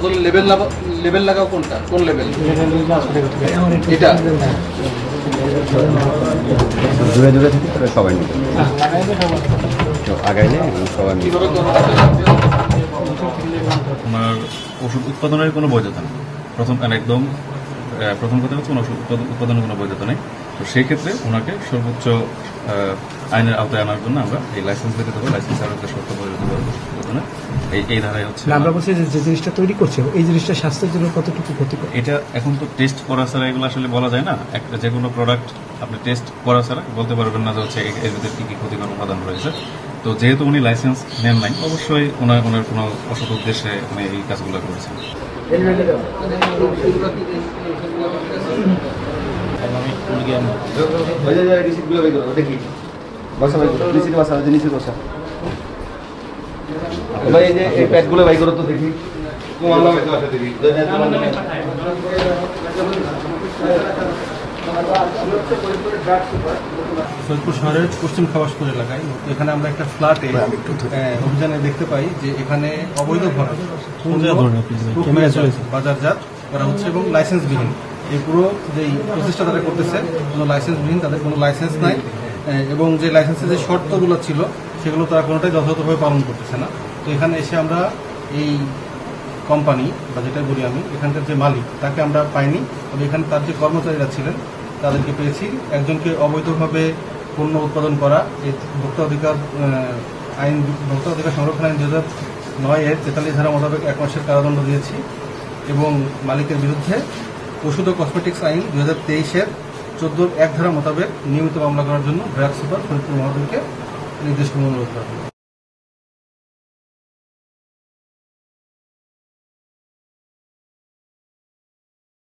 বোতলে লেবেল লাগাও কোনটা, কোন লেবেল এটা? দূরে দূরে থেকে তারা সবাই নিতে আগাইলে সবাই নিতে। ওনার ওষুধ উৎপাদনের কোনো বৈধতা নেই। প্রথম কথা হচ্ছে ওনার ওষুধ উৎপাদনের কোনো বৈধতা নেই। তো সেই ক্ষেত্রে ওনাকে সর্বোচ্চ আইনের আওতায় আনার জন্য আমরা এই লাইসেন্স দিতে দেবো। লাইসেন্স আরোগ্য শর্ত পরিবর্তনের এই ধারায় হচ্ছে আমরা বলছি যে জিনিসটা তৈরি করছে এই জিনিসটা স্বাস্থ্যের জন্য কতটুকু ক্ষতিকর। এটা এখন তো টেস্ট করা ছাড়া এগুলো আসলে বলা যায় না। একটা যে কোনো প্রোডাক্ট আপনি টেস্ট করা ছাড়া বলতে পারবেন না যে হচ্ছে এর ভিতরে কী কী ক্ষতিকর উপাদান রয়েছে। তো যেহেতু উনি লাইসেন্স নেন নাই, অবশ্যই ওনার কোনো অসৎ উদ্দেশ্যে উনি এই কাজগুলো করেছেন। এই প্যাকগুলো বাই করো তো দেখি। সৈয়দপুর শহরের পশ্চিম খাবাসপুর এলাকায় এখানে আমরা একটা ফ্ল্যাটে অভিযানে দেখতে পাই যে এখানে অবৈধভাবে বাজারজাত করা হচ্ছে এবং লাইসেন্সবিহীন। এই পুরো যে প্রচেষ্টা তারা করতেছে কোনো লাইসেন্সবিহীন, তাদের কোনো লাইসেন্স নাই এবং যে লাইসেন্সের যে শর্তগুলো ছিল সেগুলো তারা কোনোটাই যথাযথভাবে পালন করতেছে না। তো এখানে এসে আমরা এই কোম্পানি বা যেটা বলি আমি এখানকার যে মালিক তাকে আমরা পাইনি, তবে এখানে তার যে কর্মচারীরা ছিলেন তাদেরকে পেয়েছি। একজনকে অবৈধভাবে পণ্য উৎপাদন করা এই ভোক্তা অধিকার সংরক্ষণ আইন 2009-এর 43 ধারা মোতাবেক 1 মাসের কারাদণ্ড দিয়েছি এবং মালিকের বিরুদ্ধে ওষুধ ও কসমেটিক্স আইন 2023-এর 14-1 ধারা মোতাবেক নিয়মিত মামলা করার জন্য ড্রাগ সুপার ফরিদপুর মহোদয়কে নির্দেশ অনুরোধ করা।